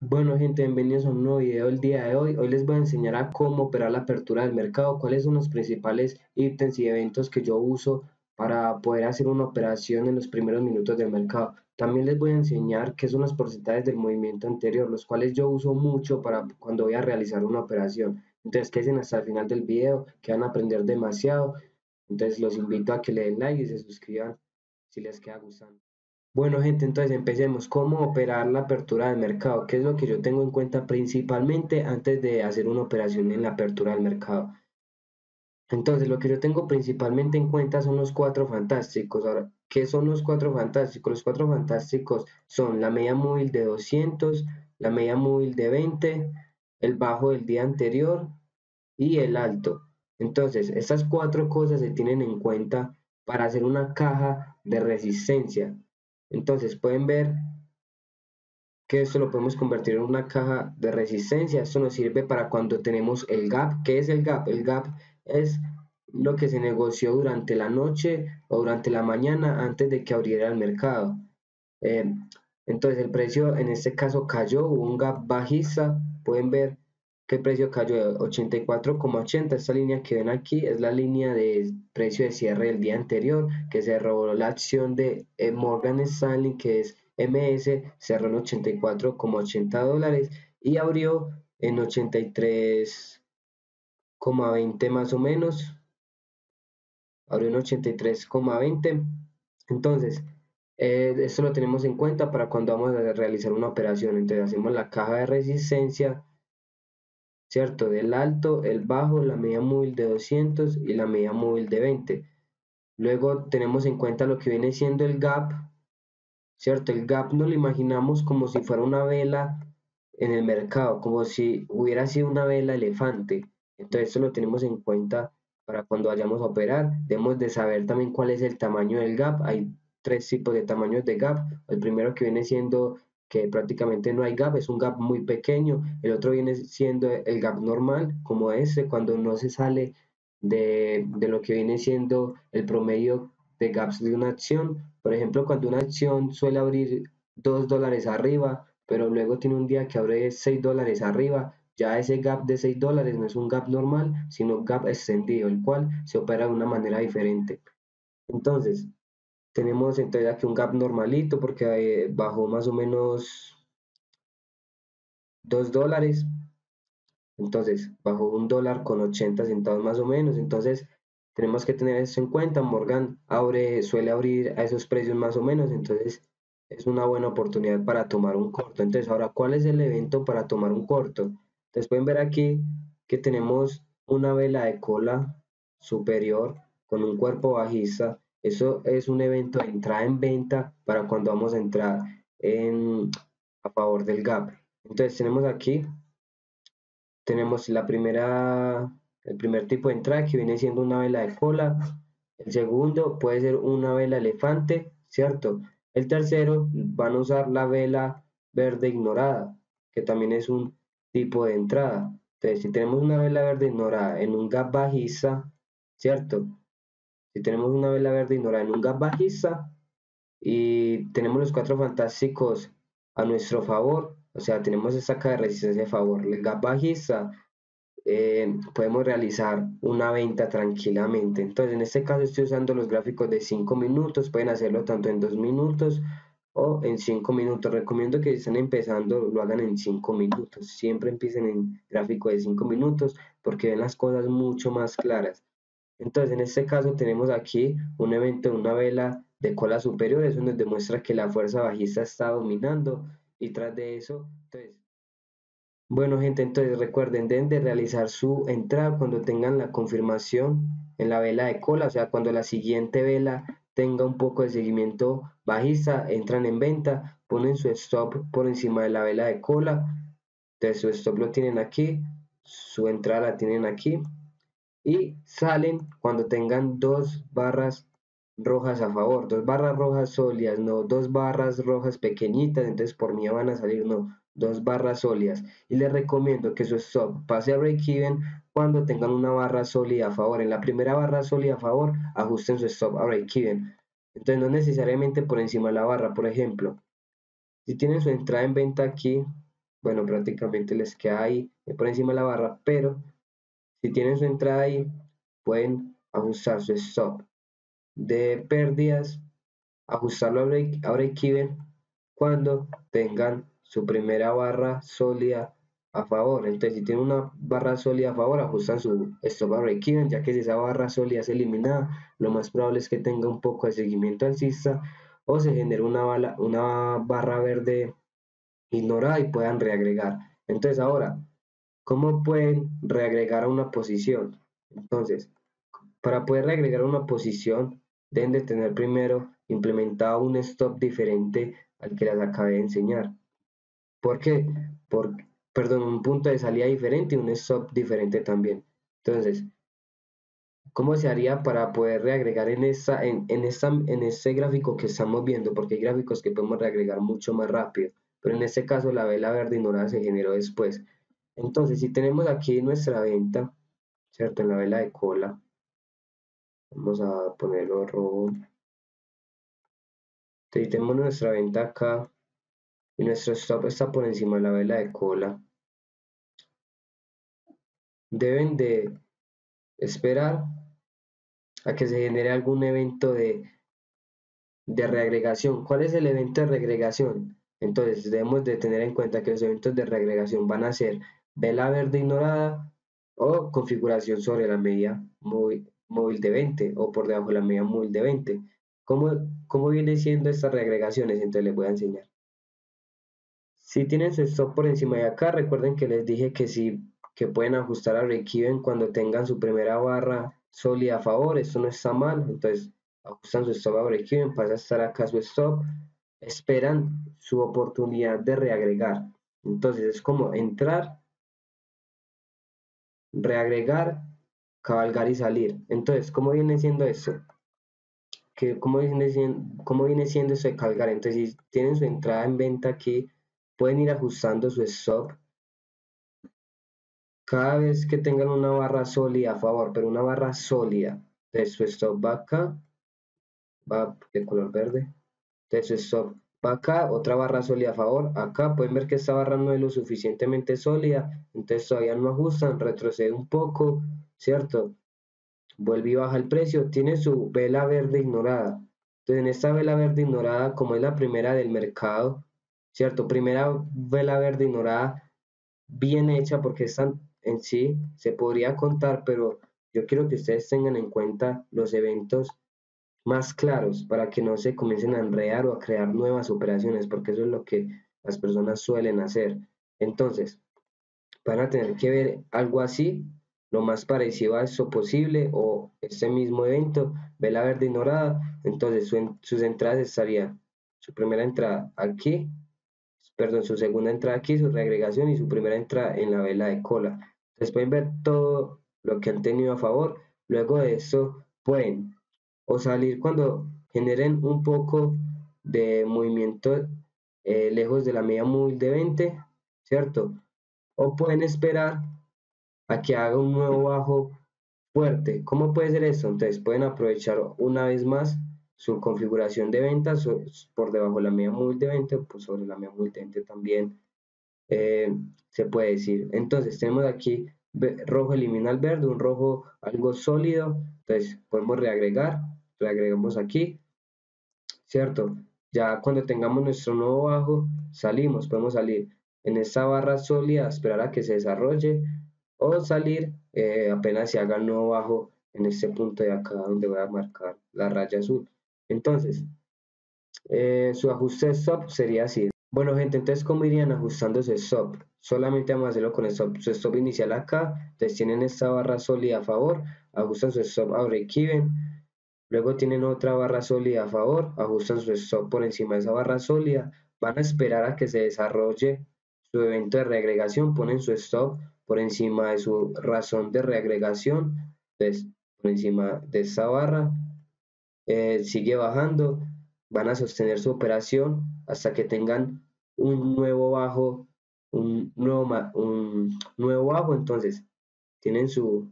Bueno gente, bienvenidos a un nuevo video el día de hoy. Hoy les voy a enseñar a cómo operar la apertura del mercado, cuáles son los principales ítems y eventos que yo uso para poder hacer una operación en los primeros minutos del mercado. También les voy a enseñar qué son los porcentajes del movimiento anterior, los cuales yo uso mucho para cuando voy a realizar una operación. Entonces quédense hasta el final del video, que van a aprender demasiado. Entonces los invito a que le den like y se suscriban si les queda gustando. Bueno, gente, entonces empecemos. ¿Cómo operar la apertura del mercado? ¿Qué es lo que yo tengo en cuenta principalmente antes de hacer una operación en la apertura del mercado? Entonces, lo que yo tengo principalmente en cuenta son los cuatro fantásticos. Ahora, ¿qué son los cuatro fantásticos? Los cuatro fantásticos son la media móvil de 200, la media móvil de 20, el bajo del día anterior y el alto. Entonces, estas cuatro cosas se tienen en cuenta para hacer una caja de resistencia. Entonces, pueden ver que esto lo podemos convertir en una caja de resistencia. Esto nos sirve para cuando tenemos el gap. ¿Qué es el gap? El gap es lo que se negoció durante la noche o durante la mañana antes de que abriera el mercado. Eh, entonces el precio en este caso cayó, hubo un gap bajista. Pueden ver que el precio cayó de 84,80. Esta línea que ven aquí es la línea de precio de cierre del día anterior, que cerró la acción de Morgan Stanley, que es MS, cerró en 84,80 dólares y abrió en 83,20 más o menos. Abrió en 83,20. Entonces, esto lo tenemos en cuenta para cuando vamos a realizar una operación. Entonces, hacemos la caja de resistencia, ¿cierto? Del alto, el bajo, la media móvil de 200 y la media móvil de 20. Luego tenemos en cuenta lo que viene siendo el gap, ¿cierto? El gap nos lo imaginamos como si fuera una vela en el mercado, como si hubiera sido una vela elefante. Entonces, esto lo tenemos en cuenta para cuando vayamos a operar. Debemos de saber también cuál es el tamaño del gap. Hay tres tipos de tamaños de gap. El primero que viene siendo que prácticamente no hay gap, es un gap muy pequeño. El otro viene siendo el gap normal, como este, cuando no se sale de lo que viene siendo el promedio de gaps de una acción. Por ejemplo, cuando una acción suele abrir $2 arriba, pero luego tiene un día que abre $6 arriba, ya ese gap de $6 no es un gap normal, sino un gap extendido, el cual se opera de una manera diferente. Entonces, tenemos entonces aquí un gap normalito porque bajó más o menos $2. Entonces, bajó $1,80 más o menos. Entonces, tenemos que tener eso en cuenta. Morgan suele abrir a esos precios más o menos. Entonces, es una buena oportunidad para tomar un corto. Entonces, ahora, ¿cuál es el evento para tomar un corto? Entonces, pueden ver aquí que tenemos una vela de cola superior con un cuerpo bajista. Eso es un evento de entrada en venta para cuando vamos a entrar a favor del gap. Entonces, tenemos el primer tipo de entrada que viene siendo una vela de cola. El segundo puede ser una vela elefante, ¿cierto? El tercero van a usar la vela verde ignorada, que también es un tipo de entrada. Entonces, si tenemos una vela verde ignorada en un gap bajista, ¿cierto? Si tenemos una vela verde ignorada en un gap bajista, y tenemos los cuatro fantásticos a nuestro favor, o sea, tenemos esta caja de resistencia a favor, el gap bajista, podemos realizar una venta tranquilamente. Entonces, en este caso estoy usando los gráficos de 5 minutos, pueden hacerlo tanto en 2 minutos o en 5 minutos. Recomiendo que si están empezando lo hagan en 5 minutos. Siempre empiecen en gráfico de 5 minutos porque ven las cosas mucho más claras. Entonces, en este caso tenemos aquí un evento de una vela de cola superior, eso nos demuestra que la fuerza bajista está dominando y tras de eso, entonces, bueno gente, entonces recuerden, deben de realizar su entrada cuando tengan la confirmación en la vela de cola, o sea, cuando la siguiente vela tenga un poco de seguimiento bajista, entran en venta, ponen su stop por encima de la vela de cola, entonces su stop lo tienen aquí, su entrada la tienen aquí, y salen cuando tengan dos barras rojas a favor, dos barras rojas sólidas, no dos barras rojas pequeñitas, entonces por mí van a salir, no, dos barras sólidas. Y les recomiendo que su stop pase a break-even cuando tengan una barra sólida a favor. En la primera barra sólida a favor, ajusten su stop a break-even. Entonces no necesariamente por encima de la barra, por ejemplo, si tienen su entrada en venta aquí, bueno, prácticamente les queda ahí por encima de la barra, pero si tienen su entrada ahí, pueden ajustar su stop de pérdidas, ajustarlo a break-even cuando tengan su primera barra sólida a favor. Entonces, si tienen una barra sólida a favor, ajustan su stop a break-even, ya que si esa barra sólida es eliminada, lo más probable es que tenga un poco de seguimiento alcista o se genere una barra verde ignorada y puedan reagregar. Entonces, ahora, ¿cómo pueden reagregar a una posición? Entonces, para poder reagregar a una posición, deben de tener primero implementado un stop diferente al que les acabé de enseñar. ¿Por qué? Perdón, un punto de salida diferente y un stop diferente también. Entonces, ¿cómo se haría para poder reagregar en este gráfico que estamos viendo? Porque hay gráficos que podemos reagregar mucho más rápido, pero en este caso la vela verde ignorada se generó después. Entonces, si tenemos aquí nuestra venta, ¿cierto? En la vela de cola, vamos a ponerlo rojo. Entonces, tenemos nuestra venta acá y nuestro stop está por encima de la vela de cola. Deben de esperar a que se genere algún evento de reagregación. ¿Cuál es el evento de reagregación? Entonces debemos de tener en cuenta que los eventos de reagregación van a ser vela verde ignorada o configuración sobre la media móvil de 20 o por debajo de la media móvil de 20. ¿Cómo vienen siendo estas reagregaciones? Entonces les voy a enseñar. Si tienen su stop por encima de acá, recuerden que les dije que pueden ajustar a break-even cuando tengan su primera barra sólida a favor. Esto no está mal, entonces ajustan su stop a break-even, pasa a estar acá su stop, esperan su oportunidad de reagregar. Entonces es como entrar, reagregar, cabalgar y salir. Entonces, ¿cómo viene siendo eso? ¿Cómo viene siendo eso de cabalgar? Entonces, si tienen su entrada en venta aquí, pueden ir ajustando su stop cada vez que tengan una barra sólida a favor, pero una barra sólida. Entonces su stop va acá, va de color verde. Entonces su stop va acá, otra barra sólida a favor. Acá pueden ver que esta barra no es lo suficientemente sólida, entonces todavía no ajustan, retrocede un poco, ¿cierto? Vuelve y baja el precio, tiene su vela verde ignorada. Entonces en esta vela verde ignorada, como es la primera del mercado, ¿cierto? Primera vela verde ignorada bien hecha porque están en sí se podría contar, pero yo quiero que ustedes tengan en cuenta los eventos más claros para que no se comiencen a enredar o a crear nuevas operaciones, porque eso es lo que las personas suelen hacer. Entonces, van a tener que ver algo así, lo más parecido a eso posible, o este mismo evento, vela verde ignorada, entonces sus entradas estarían, su primera entrada aquí, perdón, su segunda entrada aquí, su reagregación y su primera entrada en la vela de cola. Entonces pueden ver todo lo que han tenido a favor. Luego de esto pueden o salir cuando generen un poco de movimiento lejos de la media móvil de 20, ¿cierto? O pueden esperar a que haga un nuevo bajo fuerte. ¿Cómo puede ser esto? Entonces pueden aprovechar una vez más su configuración de ventas por debajo de la media móvil de 20, pues sobre la media móvil de 20 también se puede decir. Entonces tenemos aquí rojo elimina el verde, un rojo algo sólido, entonces podemos reagregamos aquí, ¿cierto? Ya cuando tengamos nuestro nuevo bajo, salimos, podemos salir en esta barra sólida, esperar a que se desarrolle o salir apenas se haga el nuevo bajo en este punto de acá donde voy a marcar la raya azul. Entonces, su ajuste de stop sería así. Bueno, gente, entonces, ¿cómo irían ajustando su stop? Solamente vamos a hacerlo con su stop inicial acá. Entonces, tienen esta barra sólida a favor, ajustan su stop a break-even. Luego tienen otra barra sólida a favor, ajustan su stop por encima de esa barra sólida. Van a esperar a que se desarrolle su evento de reagregación, ponen su stop por encima de su razón de reagregación. Entonces, por encima de esta barra, sigue bajando, van a sostener su operación hasta que tengan un nuevo bajo, un nuevo bajo, entonces tienen su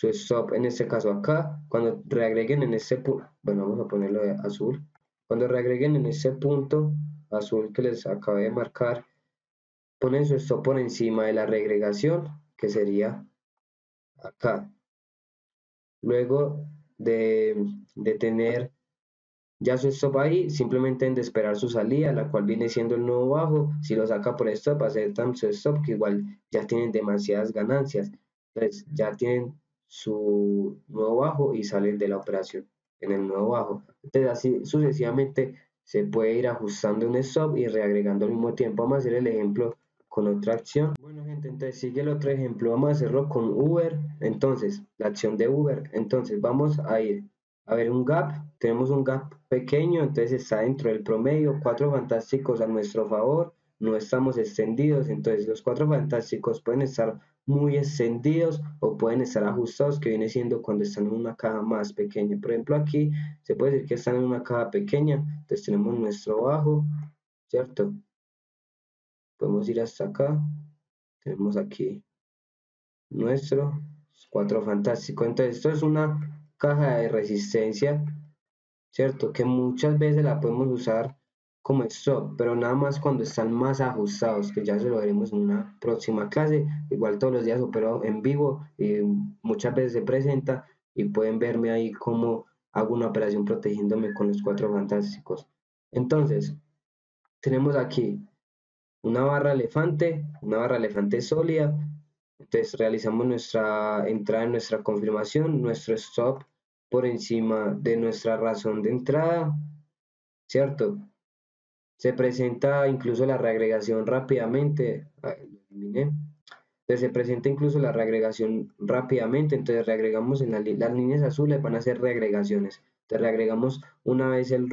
stop en este caso acá, cuando reagreguen en este punto, bueno, vamos a ponerlo de azul, cuando reagreguen en este punto azul que les acabé de marcar, ponen su stop por encima de la regregación, que sería acá. Luego de tener ya su stop ahí, simplemente en de esperar su salida, la cual viene siendo el nuevo bajo. Si lo saca por stop, aceptan su stop, que igual ya tienen demasiadas ganancias. Entonces ya tienen su nuevo bajo y salen de la operación en el nuevo bajo. Entonces así sucesivamente se puede ir ajustando un stop y reagregando al mismo tiempo. Vamos a hacer el ejemplo con otra acción. Bueno gente, entonces sigue el otro ejemplo. Vamos a hacerlo con Uber. Entonces la acción de Uber. Entonces vamos a ir a ver un gap, tenemos un gap pequeño, entonces está dentro del promedio, cuatro fantásticos a nuestro favor, no estamos extendidos, entonces los cuatro fantásticos pueden estar muy extendidos o pueden estar ajustados, que viene siendo cuando están en una caja más pequeña. Por ejemplo, aquí se puede decir que están en una caja pequeña, entonces tenemos nuestro bajo, ¿cierto? Podemos ir hasta acá, tenemos aquí nuestro cuatro fantástico. Entonces esto es una caja de resistencia, ¿cierto? Que muchas veces la podemos usar como stop, pero nada más cuando están más ajustados, que ya se lo veremos en una próxima clase. Igual todos los días opero en vivo y muchas veces se presenta y pueden verme ahí cómo hago una operación protegiéndome con los cuatro fantásticos. Entonces, tenemos aquí una barra elefante sólida. Entonces realizamos nuestra entrada en nuestra confirmación, nuestro stop por encima de nuestra razón de entrada, ¿cierto? Se presenta incluso la reagregación rápidamente. Lo eliminé. Entonces se presenta incluso la reagregación rápidamente. Entonces reagregamos en las líneas azules, van a ser reagregaciones. Entonces reagregamos una vez el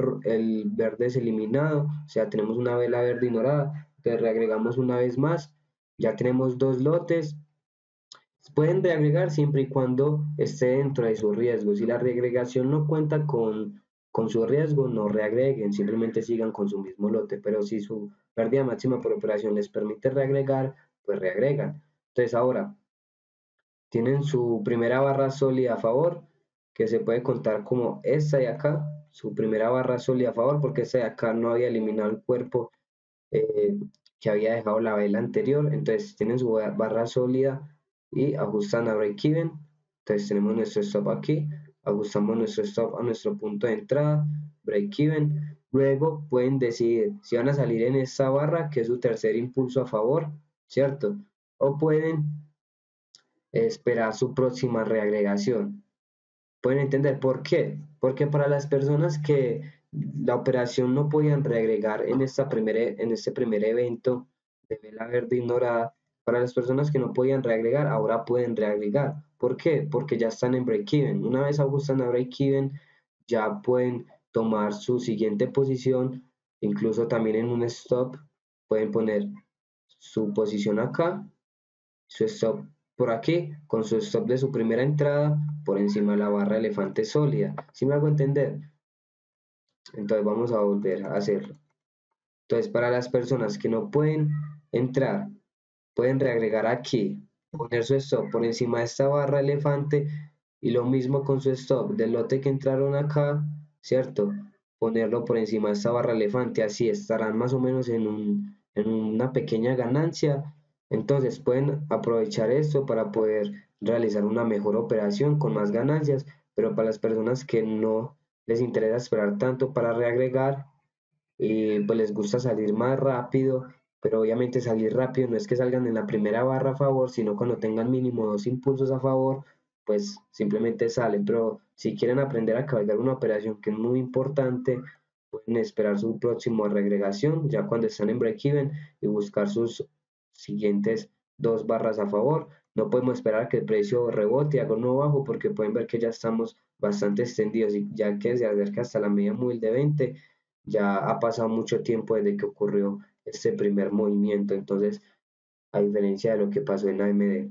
verde es eliminado, o sea, tenemos una vela verde ignorada. Entonces reagregamos una vez más, ya tenemos dos lotes. Pueden reagregar siempre y cuando esté dentro de su riesgo. Si la reagregación no cuenta con su riesgo, no reagreguen, simplemente sigan con su mismo lote. Pero si su pérdida máxima por operación les permite reagregar, pues reagregan. Entonces ahora tienen su primera barra sólida a favor, que se puede contar como esta de acá, su primera barra sólida a favor, porque esta de acá no había eliminado el cuerpo eh, que había dejado la vela anterior. Entonces tienen su barra sólida y ajustan a break even. Entonces tenemos nuestro stop aquí, ajustamos nuestro stop a nuestro punto de entrada, break even. Luego pueden decidir si van a salir en esta barra, que es su tercer impulso a favor, ¿cierto? O pueden esperar su próxima reagregación. ¿Pueden entender por qué? Porque para las personas que la operación no podían reagregar en este primer evento de vela verde ignorada, para las personas que no podían reagregar, ahora pueden reagregar. ¿Por qué? Porque ya están en break-even. Una vez ajustan a break-even, ya pueden tomar su siguiente posición, incluso también en un stop, pueden poner su posición acá, su stop por aquí, con su stop de su primera entrada por encima de la barra elefante sólida. ¿Sí me hago entender? Entonces vamos a volver a hacerlo. Entonces para las personas que no pueden entrar, pueden reagregar aquí, poner su stop por encima de esta barra elefante y lo mismo con su stop del lote que entraron acá, ¿cierto? Ponerlo por encima de esta barra elefante, así estarán más o menos en una pequeña ganancia. Entonces pueden aprovechar esto para poder realizar una mejor operación con más ganancias, pero para las personas que no les interesa esperar tanto para reagregar y pues les gusta salir más rápido, pero obviamente salir rápido no es que salgan en la primera barra a favor, sino cuando tengan mínimo dos impulsos a favor, pues simplemente salen. Pero si quieren aprender a cabalgar una operación que es muy importante, pueden esperar su próximo regregación ya cuando están en break-even y buscar sus siguientes dos barras a favor. No podemos esperar que el precio rebote y haga un nuevo bajo porque pueden ver que ya estamos bastante extendidos y ya que se acerca hasta la media móvil de 20, ya ha pasado mucho tiempo desde que ocurrió este primer movimiento. Entonces, a diferencia de lo que pasó en AMD,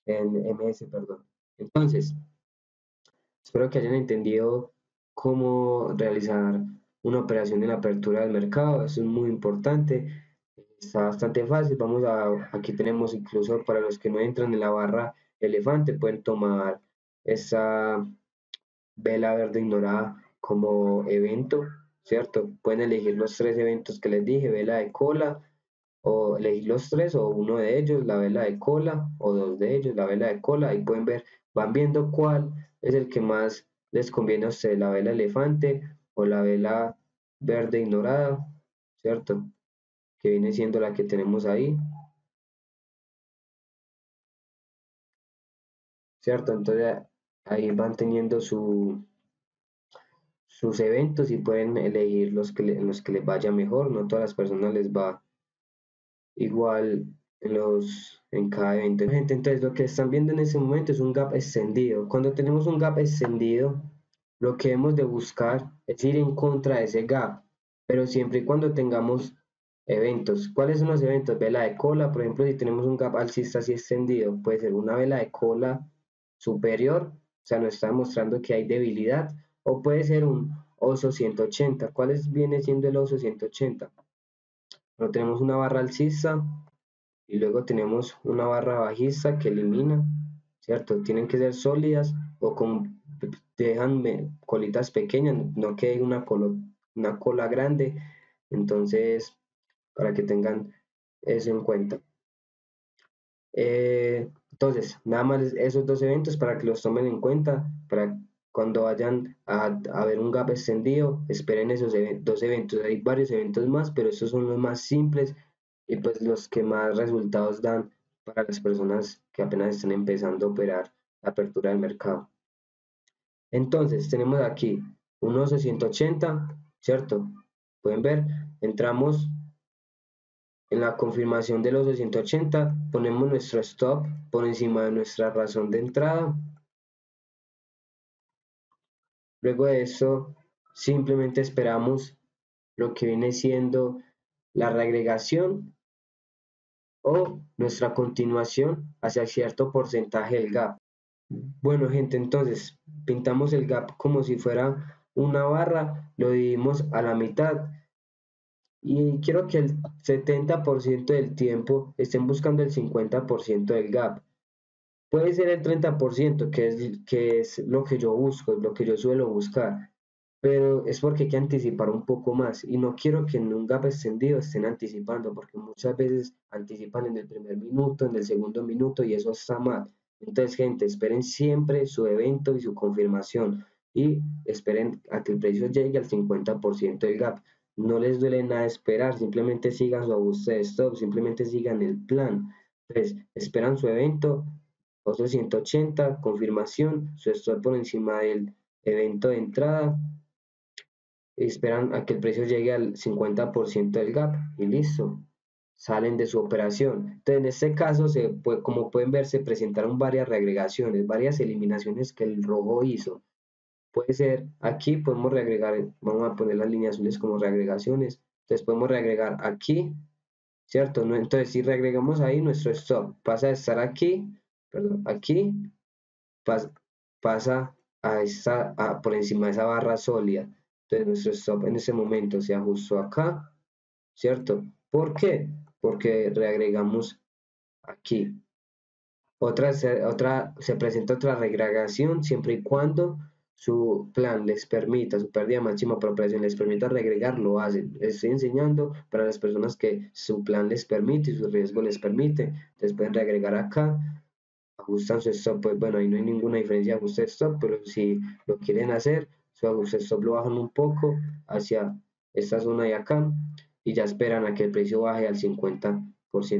en MS, perdón. Entonces, espero que hayan entendido cómo realizar una operación en la apertura del mercado. Eso es muy importante. Está bastante fácil. Aquí tenemos incluso para los que no entran en la barra elefante, pueden tomar esa vela verde ignorada como evento, ¿cierto? Pueden elegir los tres eventos que les dije, vela de cola o elegir los tres o uno de ellos, la vela de cola, o dos de ellos, la vela de cola. Ahí pueden ver, van viendo cuál es el que más les conviene a ustedes, la vela elefante o la vela verde ignorada, ¿cierto? Que viene siendo la que tenemos ahí, ¿cierto? Entonces ahí van teniendo sus eventos y pueden elegir los que les vaya mejor. No todas las personas les va igual en cada evento. Gente, entonces lo que están viendo en ese momento es un gap extendido. Cuando tenemos un gap extendido, lo que hemos de buscar es ir en contra de ese gap, pero siempre y cuando tengamos eventos. ¿Cuáles son los eventos? Vela de cola, por ejemplo, si tenemos un gap alcista así extendido, puede ser una vela de cola superior, o sea, nos está mostrando que hay debilidad, o puede ser un oso 180. ¿Cuál viene siendo el oso 180? No tenemos una barra alcista y luego tenemos una barra bajista que elimina, ¿cierto? Tienen que ser sólidas o dejan colitas pequeñas, no que una cola grande, entonces para que tengan eso en cuenta. Entonces, nada más esos dos eventos para que los tomen en cuenta, para cuando vayan a ver un gap extendido, esperen esos dos eventos. Hay varios eventos más, pero estos son los más simples y pues los que más resultados dan para las personas que apenas están empezando a operar la apertura del mercado. Entonces, tenemos aquí un oso 180, ¿cierto? Pueden ver, entramos en la confirmación de los 280, ponemos nuestro stop por encima de nuestra razón de entrada. Luego de eso, simplemente esperamos lo que viene siendo la reagregación o nuestra continuación hacia cierto porcentaje del gap. Bueno, gente, entonces pintamos el gap como si fuera una barra, lo dividimos a la mitad y quiero que el 70% del tiempo estén buscando el 50% del gap. Puede ser el 30%, que es lo que yo busco, es lo que yo suelo buscar, pero es porque hay que anticipar un poco más y no quiero que en un gap extendido estén anticipando, porque muchas veces anticipan en el primer minuto, en el segundo minuto y eso está mal. Entonces, gente, esperen siempre su evento y su confirmación y esperen a que el precio llegue al 50% del gap. No les duele nada esperar, simplemente sigan su ajuste de stop, simplemente sigan el plan. Entonces, esperan su evento, otro 180, confirmación, su stop por encima del evento de entrada, esperan a que el precio llegue al 50% del gap y listo, salen de su operación. Entonces, en este caso, como pueden ver, se presentaron varias reagregaciones, varias eliminaciones que el rojo hizo. Puede ser, aquí podemos reagregar, vamos a poner las líneas azules como reagregaciones, entonces podemos reagregar aquí, ¿cierto? Entonces, si reagregamos ahí, nuestro stop pasa de estar aquí, perdón, aquí, pasa por encima de esa barra sólida. Entonces nuestro stop en ese momento se ajustó acá, ¿cierto? ¿Por qué? Porque reagregamos aquí. Se presenta otra reagregación siempre y cuando su plan les permita, su pérdida máxima por operación les permita reagregar, lo hacen. Les estoy enseñando para las personas que su plan les permite y su riesgo les permite. Entonces pueden reagregar acá, ajustan su stop, pues bueno, ahí no hay ninguna diferencia de ajuste de stop, pero si lo quieren hacer, su ajuste de stop lo bajan un poco hacia esta zona de acá y ya esperan a que el precio baje al 50%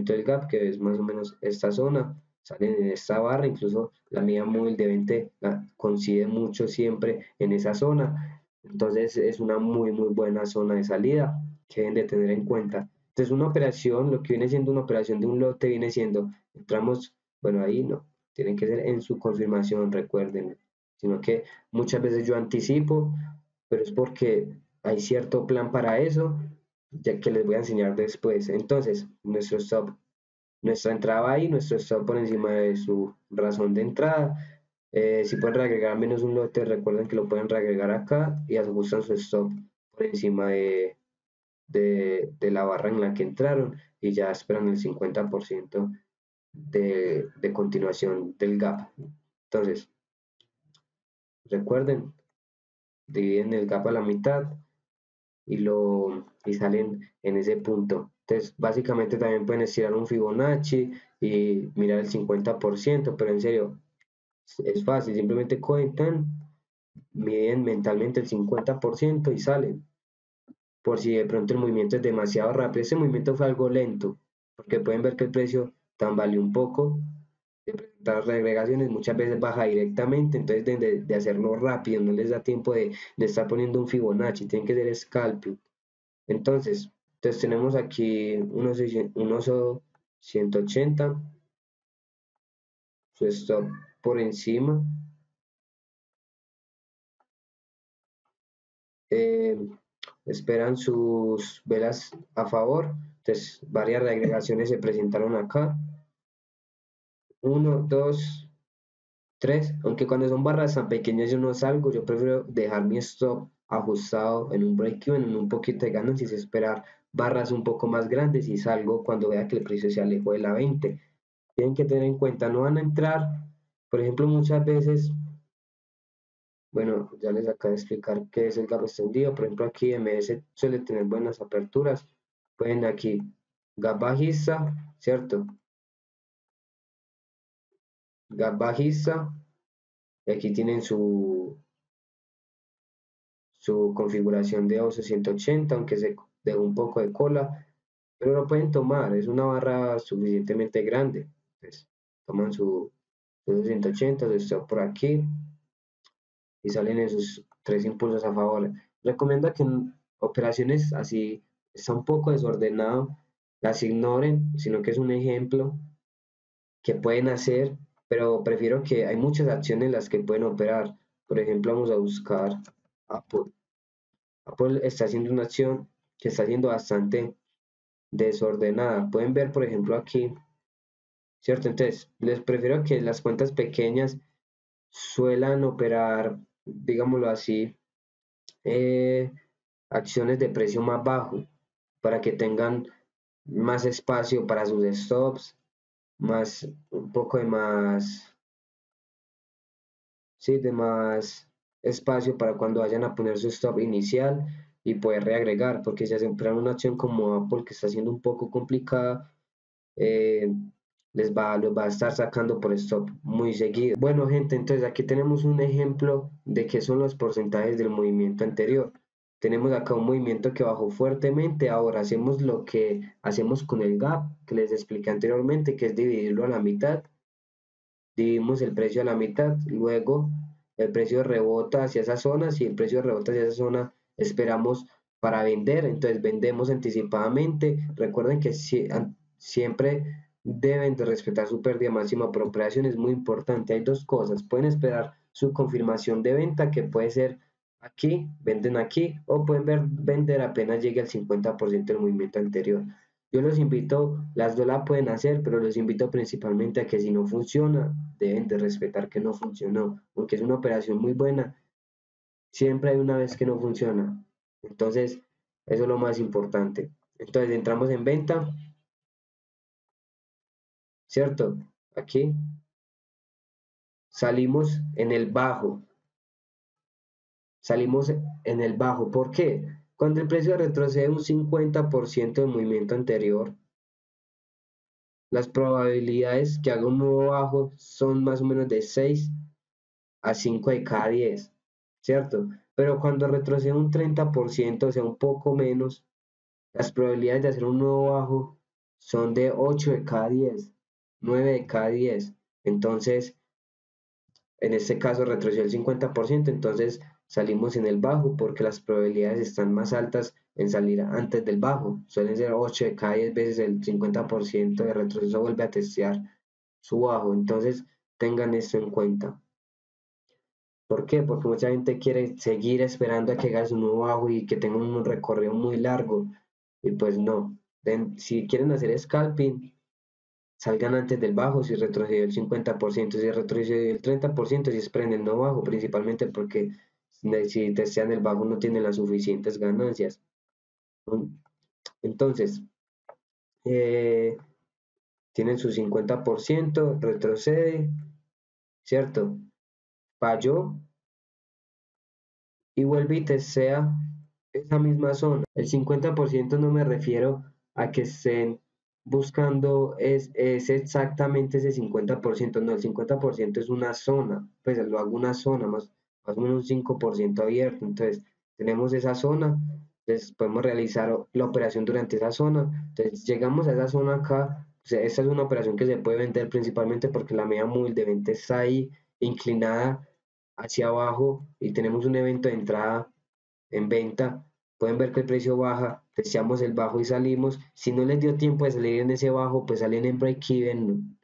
del gap, que es más o menos esta zona, salen en esta barra, incluso la media móvil de 20 coincide mucho siempre en esa zona, entonces es una muy buena zona de salida que deben de tener en cuenta. Entonces una operación, lo que viene siendo una operación de un lote viene siendo, entramos, bueno, ahí no, tienen que ser en su confirmación, recuerden, sino que muchas veces yo anticipo, pero es porque hay cierto plan para eso, ya que les voy a enseñar después. Entonces, nuestra entrada va ahí, nuestro stop por encima de su razón de entrada. Si pueden reagregar menos un lote, recuerden que lo pueden reagregar acá y ajustan su stop por encima de la barra en la que entraron y ya esperan el 50% de continuación del gap. Entonces, recuerden, dividen el gap a la mitad y salen en ese punto. Entonces, básicamente también pueden estirar un Fibonacci y mirar el 50%, pero en serio, es fácil, simplemente cuentan, miden mentalmente el 50% y salen. Por si de pronto el movimiento es demasiado rápido, ese movimiento fue algo lento, porque pueden ver que el precio tambaleó un poco, de presentar regregaciones, muchas veces baja directamente, entonces de hacerlo rápido, no les da tiempo de estar poniendo un Fibonacci, tienen que ser scalping. Entonces tenemos aquí unos 180, su stop por encima, eh, esperan sus velas a favor, entonces varias reagregaciones se presentaron acá, uno, dos, tres, aunque cuando son barras tan pequeñas yo no salgo, yo prefiero dejar mi stop ajustado en un break-even, en un poquito de ganancias y esperar barras un poco más grandes y salgo cuando vea que el precio se alejó de la 20. Tienen que tener en cuenta, no van a entrar, por ejemplo, muchas veces, bueno, ya les acabo de explicar qué es el gap extendido, por ejemplo, aquí MS suele tener buenas aperturas, pueden aquí gap bajista, ¿cierto? Gap bajista, y aquí tienen su configuración de OSO 180, aunque se dejó un poco de cola, pero lo pueden tomar, es una barra suficientemente grande, pues, toman su 180, su stop por aquí, y salen esos tres impulsos a favor. Recomiendo que en operaciones así está un poco desordenado, las ignoren, sino que es un ejemplo que pueden hacer, pero prefiero que hay muchas acciones en las que pueden operar. Por ejemplo, vamos a buscar Apple. Apple está haciendo una acción que está siendo bastante desordenada. Pueden ver, por ejemplo, aquí, ¿cierto? Entonces, les prefiero que las cuentas pequeñas suelan operar, digámoslo así, eh, acciones de precio más bajo para que tengan más espacio para sus stops, más, un poco de más, sí, de más espacio para cuando vayan a poner su stop inicial y poder reagregar, porque si hacen una acción como Apple que está siendo un poco complicada, eh, los va a estar sacando por stop muy seguido. Bueno, gente, entonces aquí tenemos un ejemplo de qué son los porcentajes del movimiento anterior. Tenemos acá un movimiento que bajó fuertemente. Ahora hacemos lo que hacemos con el gap que les expliqué anteriormente, que es dividirlo a la mitad. Dividimos el precio a la mitad, luego el precio rebota hacia esa zona. Si el precio rebota hacia esa zona, esperamos para vender, entonces vendemos anticipadamente. Recuerden que siempre deben de respetar su pérdida máxima por operación, es muy importante. Hay dos cosas, pueden esperar su confirmación de venta, que puede ser aquí, venden aquí, o pueden vender apenas llegue al 50% del movimiento anterior. Yo los invito, las dos la pueden hacer, pero los invito principalmente a que si no funciona, deben de respetar que no funcionó, porque es una operación muy buena. Siempre hay una vez que no funciona. Entonces, eso es lo más importante. Entonces, entramos en venta, ¿cierto? Aquí salimos en el bajo. Salimos en el bajo. ¿Por qué? Cuando el precio retrocede un 50% del movimiento anterior, las probabilidades que haga un nuevo bajo son más o menos de 6 a 5 de cada 10, ¿cierto? Pero cuando retrocede un 30%, o sea, un poco menos, las probabilidades de hacer un nuevo bajo son de 8 de cada 10, 9 de cada 10. Entonces, en este caso retrocedió el 50%, entonces salimos en el bajo porque las probabilidades están más altas en salir antes del bajo. Suelen ser 8 de cada 10 veces el 50% de retroceso vuelve a testear su bajo. Entonces, tengan esto en cuenta. ¿Por qué? Porque mucha gente quiere seguir esperando a que haga su nuevo bajo y que tenga un recorrido muy largo. Y pues no. Si quieren hacer scalping, salgan antes del bajo si retrocedió el 50%, si retrocedió el 30%, si esperen el no bajo, principalmente porque si desean el bajo no tienen las suficientes ganancias. Entonces, eh, tienen su 50%, retrocede, ¿cierto? Falló y vuelve y testea esa misma zona. El 50% no me refiero a que estén buscando es exactamente ese 50%, no, el 50% es una zona, pues lo hago una zona, más o menos un 5% abierto, entonces tenemos esa zona, entonces podemos realizar la operación durante esa zona, entonces llegamos a esa zona acá, o sea, esta es una operación que se puede vender principalmente porque la media móvil de venta está ahí inclinada hacia abajo y tenemos un evento de entrada en venta, pueden ver que el precio baja, deseamos el bajo y salimos. Si no les dio tiempo de salir en ese bajo, pues salen en break-even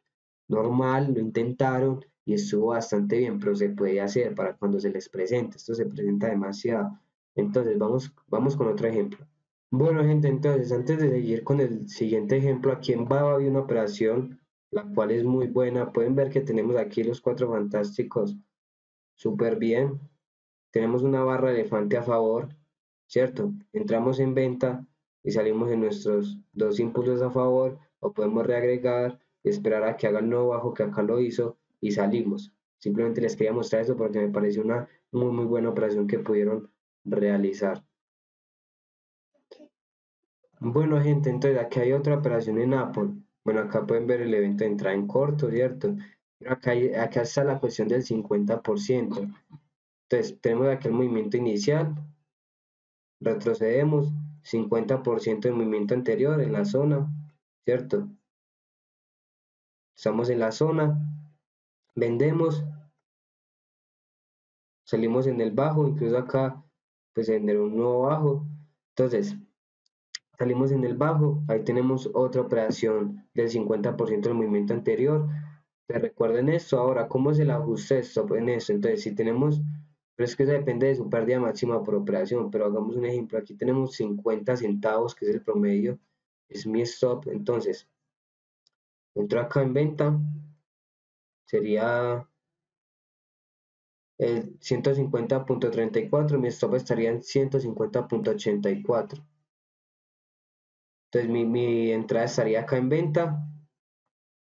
normal, lo intentaron y estuvo bastante bien, pero se puede hacer para cuando se les presenta. Esto se presenta demasiado. Entonces, vamos con otro ejemplo. Bueno, gente, entonces, antes de seguir con el siguiente ejemplo, aquí en Baba hay una operación, la cual es muy buena. Pueden ver que tenemos aquí los cuatro fantásticos súper bien. Tenemos una barra elefante a favor, ¿cierto? Entramos en venta y salimos en nuestros dos impulsos a favor, o podemos reagregar y esperar a que haga el nuevo bajo que acá lo hizo y salimos. Simplemente les quería mostrar eso porque me pareció una muy buena operación que pudieron realizar. Bueno, gente, entonces aquí hay otra operación en Apple. Bueno, acá pueden ver el evento de entrada en corto, ¿cierto? Pero acá está la cuestión del 50%. Entonces, tenemos aquí el movimiento inicial, retrocedemos 50% del movimiento anterior en la zona, ¿cierto? Estamos en la zona, vendemos, salimos en el bajo, incluso acá pues en un nuevo bajo. Entonces, salimos en el bajo, ahí tenemos otra operación del 50% del movimiento anterior. Te recuerden esto, ahora, ¿cómo es el ajuste de stop en esto? Entonces, si tenemos, pero es que eso depende de su pérdida máxima por operación, pero hagamos un ejemplo, aquí tenemos 50 centavos, que es el promedio, es mi stop, entonces, entro acá en venta, sería el 150.34, mi stop estaría en 150.84. Entonces mi entrada estaría acá en venta,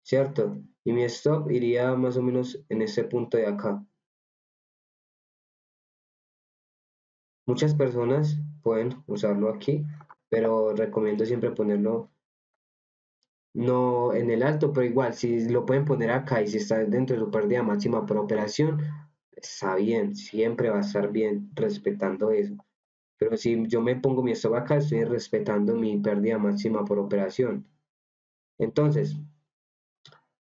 ¿cierto? Y mi stop iría más o menos en este punto de acá. Muchas personas pueden usarlo aquí, pero recomiendo siempre ponerlo no en el alto, pero igual, si lo pueden poner acá y si está dentro de su pérdida máxima por operación, está bien, siempre va a estar bien respetando eso. Pero si yo me pongo mi stop acá, estoy respetando mi pérdida máxima por operación. Entonces,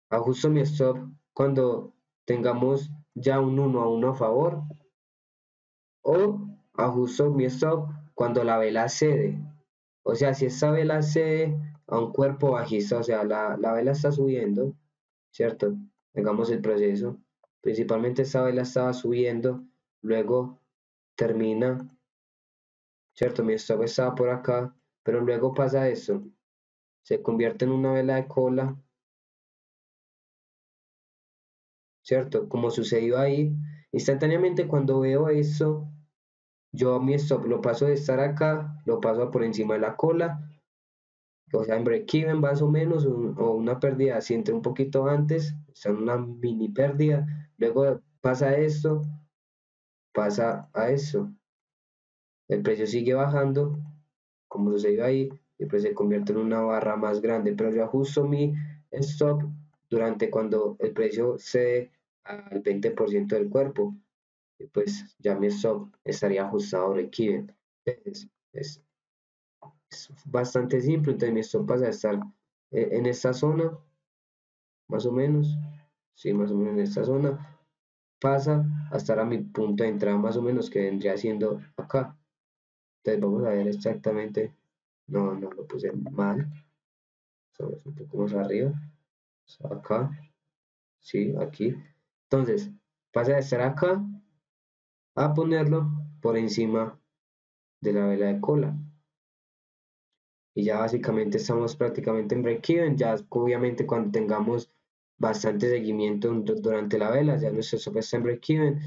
ajusto mi stop cuando tengamos ya un 1 a 1 a favor o ajusto mi stop cuando la vela cede. O sea, si esta vela cede a un cuerpo bajista, o sea, la vela está subiendo, ¿cierto? Hagamos el proceso. Principalmente esta vela estaba subiendo, luego termina, ¿cierto? Mi stop estaba por acá, pero luego pasa esto, se convierte en una vela de cola, ¿cierto? Como sucedió ahí, instantáneamente cuando veo esto, yo mi stop lo paso de estar acá, lo paso a por encima de la cola, o sea, en break-even más o menos, o una pérdida, si entré un poquito antes, está en una mini pérdida, luego pasa esto, pasa a eso, el precio sigue bajando, como sucedió ahí, y pues se convierte en una barra más grande, pero yo ajusto mi stop durante cuando el precio cede al 20% del cuerpo, y pues ya mi stop estaría ajustado a break-even. Es bastante simple, entonces mi stop pasa a estar en esta zona, más o menos, sí, más o menos en esta zona, pasa a estar a mi punto de entrada más o menos que vendría siendo acá. Entonces vamos a ver exactamente, no lo puse mal, somos un poco más arriba, acá, sí, aquí. Entonces pasa de estar acá a ponerlo por encima de la vela de cola. Y ya básicamente estamos prácticamente en break-even, ya obviamente cuando tengamos bastante seguimiento durante la vela, ya nuestro stop está en break-even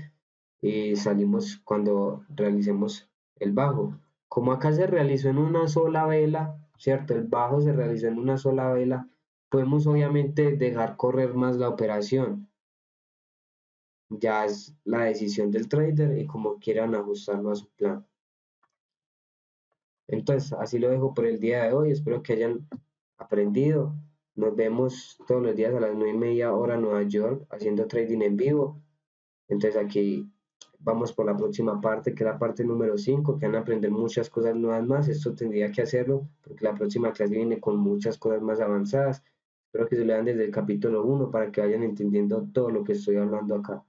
y salimos cuando realicemos el bajo. Como acá se realizó en una sola vela, ¿cierto? El bajo se realizó en una sola vela, podemos obviamente dejar correr más la operación. Ya es la decisión del trader y como quieran ajustarlo a su plan. Entonces, así lo dejo por el día de hoy. Espero que hayan aprendido. Nos vemos todos los días a las 9:30 hora Nueva York haciendo trading en vivo. Entonces aquí vamos por la próxima parte, que es la parte número 5, que van a aprender muchas cosas nuevas más. Esto tendría que hacerlo porque la próxima clase viene con muchas cosas más avanzadas. Espero que se lean desde el capítulo 1 para que vayan entendiendo todo lo que estoy hablando acá.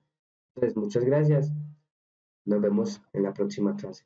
Entonces, muchas gracias. Nos vemos en la próxima clase.